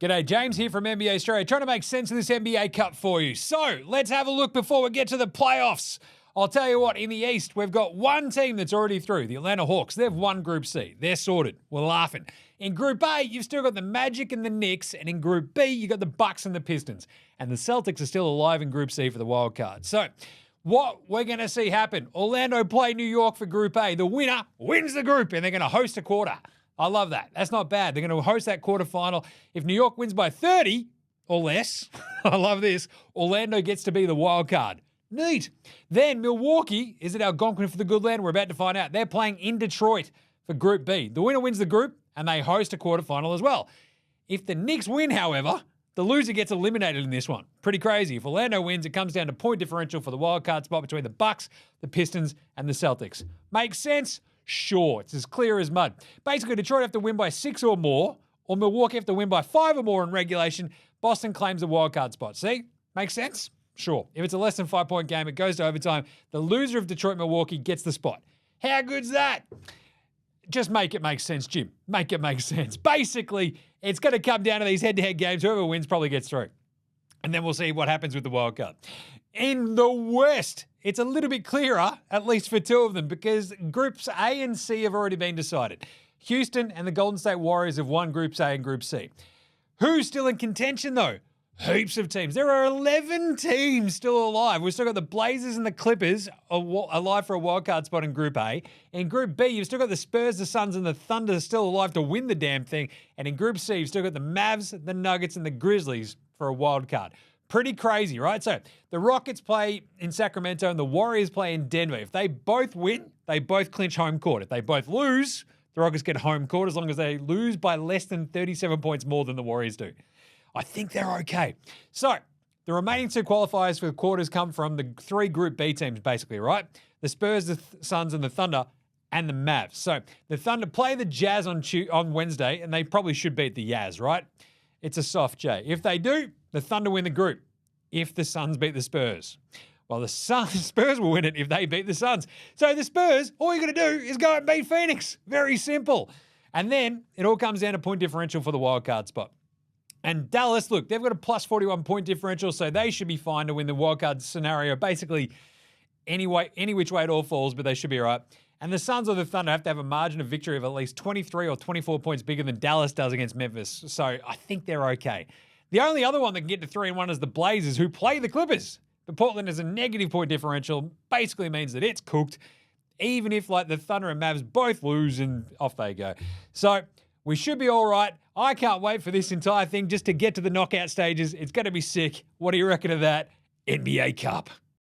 G'day, James here from NBA Australia, trying to make sense of this NBA Cup for you. So, let's have a look before we get to the playoffs. I'll tell you what, in the East, we've got one team that's already through, the Atlanta Hawks. They've won Group C. They're sorted. We're laughing. In Group A, you've still got the Magic and the Knicks, and in Group B, you've got the Bucks and the Pistons. And the Celtics are still alive in Group C for the wild card. So, what we're going to see happen, Orlando play New York for Group A. The winner wins the group, and they're going to host a quarter. I love that. That's not bad. They're going to host that quarterfinal. If New York wins by 30 or less, I love this, Orlando gets to be the wild card. Neat. Then Milwaukee is at Algonquin for the good land. We're about to find out. They're playing in Detroit for Group B. The winner wins the group, and they host a quarterfinal as well. If the Knicks win, however, the loser gets eliminated in this one. Pretty crazy. If Orlando wins, it comes down to point differential for the wild card spot between the Bucks, the Pistons, and the Celtics. Makes sense? Sure. It's as clear as mud. Basically, Detroit have to win by 6 or more, or Milwaukee have to win by 5 or more in regulation. Boston claims the wild card spot. See? Makes sense? Sure. If it's a less than 5-point game, it goes to overtime. The loser of Detroit-Milwaukee gets the spot. How good's that? Just make it make sense, Jim. Make it make sense. Basically, it's going to come down to these head-to-head games. Whoever wins probably gets through. And then we'll see what happens with the wild card. In the West, it's a little bit clearer, at least for two of them, because Groups A and C have already been decided. Houston and the Golden State Warriors have won Groups A and Group C. Who's still in contention, though? Heaps of teams. There are 11 teams still alive. We've still got the Blazers and the Clippers alive for a wildcard spot in Group A. In Group B, you've still got the Spurs, the Suns, and the Thunder still alive to win the damn thing. And in Group C, you've still got the Mavs, the Nuggets, and the Grizzlies for a wild card. Pretty crazy, right? So the Rockets play in Sacramento and the Warriors play in Denver. If they both win, they both clinch home court. If they both lose, the Rockets get home court as long as they lose by less than 37 points more than the Warriors do. I think they're okay. So the remaining two qualifiers for the quarters come from the 3 Group B teams, basically, right? The Spurs, the Suns, and the Thunder, and the Mavs. So the Thunder play the Jazz on Wednesday, and they probably should beat the Jazz, right? It's a soft J. If they do, the Thunder win the group. If the Suns beat the Spurs. Well, the Spurs will win it if they beat the Suns. So the Spurs, all you got to do is go and beat Phoenix. Very simple. And then it all comes down to point differential for the wildcard spot. And Dallas, look, they've got a plus 41 point differential, so they should be fine to win the wildcard scenario. Basically, any which way it all falls, but they should be all right. And the Suns or the Thunder have to have a margin of victory of at least 23 or 24 points bigger than Dallas does against Memphis. So I think they're okay. The only other one that can get to 3-1 is the Blazers, who play the Clippers. But Portland has a negative point differential, basically means that it's cooked, even if like the Thunder and Mavs both lose and off they go. So we should be all right. I can't wait for this entire thing just to get to the knockout stages. It's going to be sick. What do you reckon of that? NBA Cup.